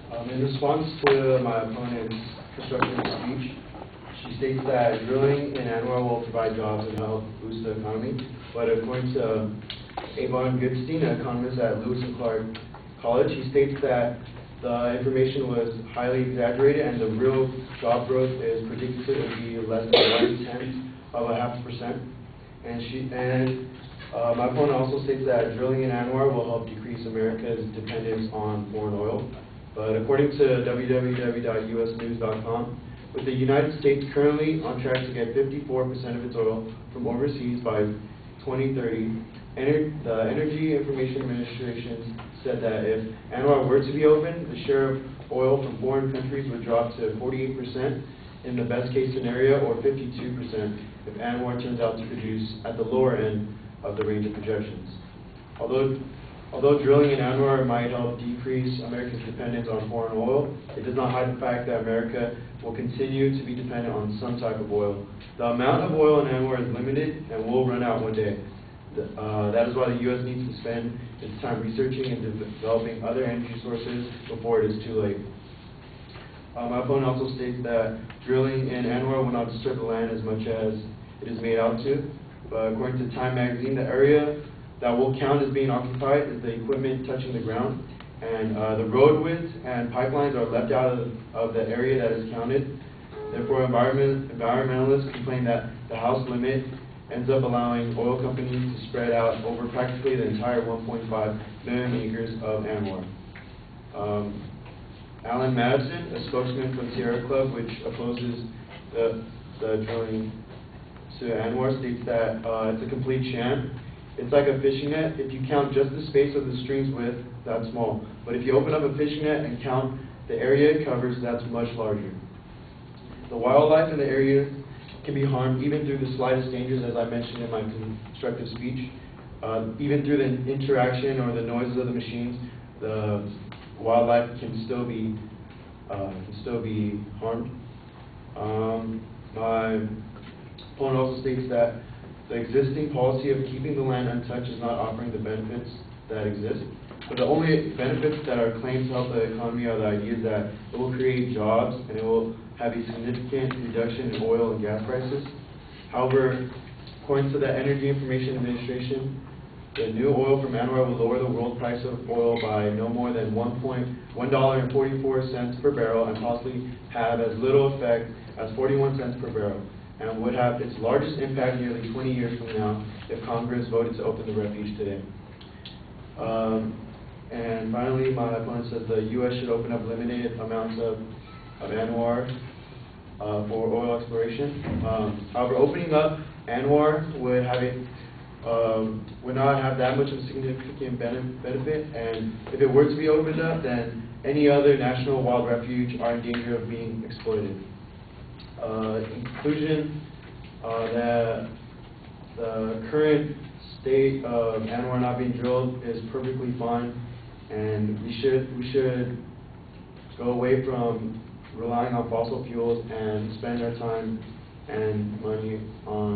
In response to my opponent's constructive speech, she states that drilling in Anwr will provide jobs and help boost the economy. But according to Anwr.Mpg, an economist at Lewis and Clark College, he states that the information was highly exaggerated and the real job growth is predicted to be less than 0.1%. My opponent also states that drilling in Anwr will help decrease America's dependence on foreign oil. But according to www.usnews.com, with the United States currently on track to get 54% of its oil from overseas by 2030, the Energy Information Administration said that if Anwr were to be open, the share of oil from foreign countries would drop to 48% in the best case scenario, or 52% if Anwr turns out to produce at the lower end of the range of projections. Although drilling in Anwr might help decrease America's dependence on foreign oil, it does not hide the fact that America will continue to be dependent on some type of oil. The amount of oil in Anwr is limited and will run out one day. That is why the U.S. needs to spend its time researching and developing other energy sources before it is too late. My opponent also states that drilling in Anwr will not disturb the land as much as it is made out to. But according to Time magazine, the area that will count as being occupied is the equipment touching the ground, and the road widths and pipelines are left out of the area that is counted. Therefore, environmentalists complain that the house limit ends up allowing oil companies to spread out over practically the entire 1.5 million acres of Anwr. Alan Madison, a spokesman for the Sierra Club, which opposes the drilling to Anwr, states that it's a complete sham. It's like a fishing net. If you count just the space of the string's width, that's small. But if you open up a fishing net and count the area it covers, that's much larger. The wildlife in the area can be harmed even through the slightest dangers, as I mentioned in my constructive speech. Even through the interaction or the noises of the machines, the wildlife can still be harmed. My opponent also states that the existing policy of keeping the land untouched is not offering the benefits that exist. But the only benefits that are claimed to help the economy are the ideas that it will create jobs and it will have a significant reduction in oil and gas prices. However, according to the Energy Information Administration, the new oil from Anwr will lower the world price of oil by no more than $1.44 per barrel and possibly have as little effect as 41 cents per barrel, and would have its largest impact nearly 20 years from now if Congress voted to open the refuge today. And finally, my opponent says the U.S. should open up limited amounts of Anwr for oil exploration. However, opening up Anwr would not have that much of a significant benefit, and if it were to be opened up, then any other national wild refuge are in danger of being exploited. In conclusion, the current state of Anwr not being drilled is perfectly fine, and we should go away from relying on fossil fuels and spend our time and money on